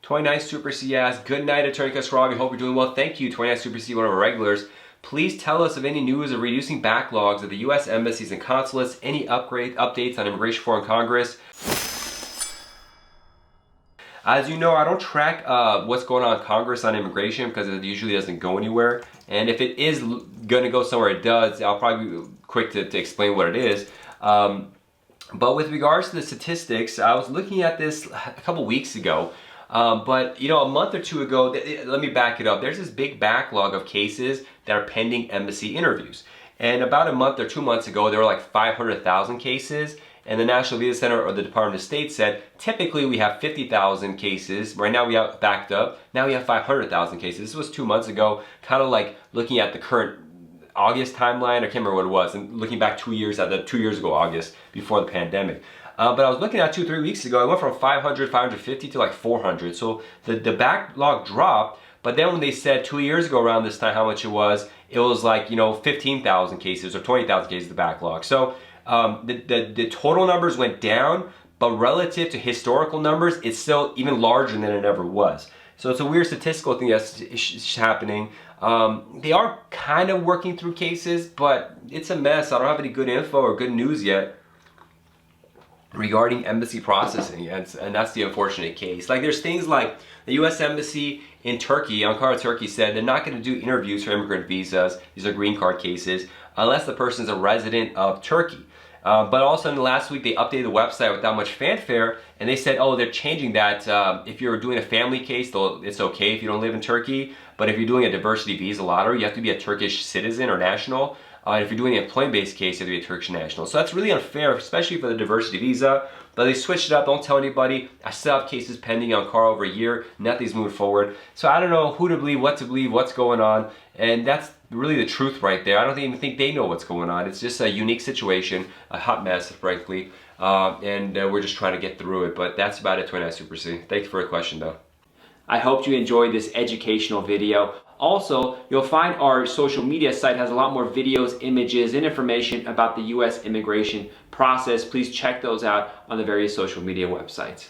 29 Super C asks, good night, Attorney Khosravi. Hope you're doing well. Thank you, 29 Super C, one of our regulars. Please tell us of any news of reducing backlogs at the U.S. embassies and consulates, any updates on immigration reform in Congress. As you know, I don't track what's going on in Congress on immigration because it usually doesn't go anywhere. And if it is going to go somewhere, it does. I'll probably be quick to explain what it is. But with regards to the statistics, I was looking at this a couple weeks ago. But you know, a month or two ago, let me back it up. There's this big backlog of cases that are pending embassy interviews. And about a month or 2 months ago, there were like 500,000 cases. And the National Visa Center or the Department of State said, typically we have 50,000 cases. Right now we have backed up. Now we have 500,000 cases. This was 2 months ago, kind of like looking at the current August timeline. I can't remember what it was. And looking back 2 years at the 2 years ago, August, before the pandemic. But I was looking at 2-3 weeks ago, I went from 500, 550 to like 400. So the backlog dropped. But then when they said 2 years ago around this time how much it was like, you know, 15,000 cases or 20,000 cases the backlog. So the total numbers went down, but relative to historical numbers, it's still even larger than it ever was. So it's a weird statistical thing that's happening. They are kind of working through cases, but it's a mess. I don't have any good info or good news yet regarding embassy processing, and that's the unfortunate case. Like there's things like the U.S. Embassy in Turkey, Ankara, Turkey, said they're not going to do interviews for immigrant visas, these are green card cases, unless the person's a resident of Turkey. But also in the last week, they updated the website without much fanfare, and they said, oh, they're changing that. If you're doing a family case, it's okay if you don't live in Turkey, but if you're doing a diversity visa lottery, you have to be a Turkish citizen or national. If you're doing an employment-based case, you have to be a Turkish national. So that's really unfair, especially for the diversity visa. But they switched it up. Don't tell anybody. I still have cases pending on Carl over a year. Nothing's moved forward. So I don't know who to believe, what's going on. And that's really the truth right there. I don't even think they know what's going on. It's just a unique situation, a hot mess, frankly. And we're just trying to get through it. But that's about it, 29 Super C. Thanks for the question, though. I hope you enjoyed this educational video. Also, you'll find our social media site has a lot more videos, images, and information about the U.S. immigration process. Please check those out on the various social media websites.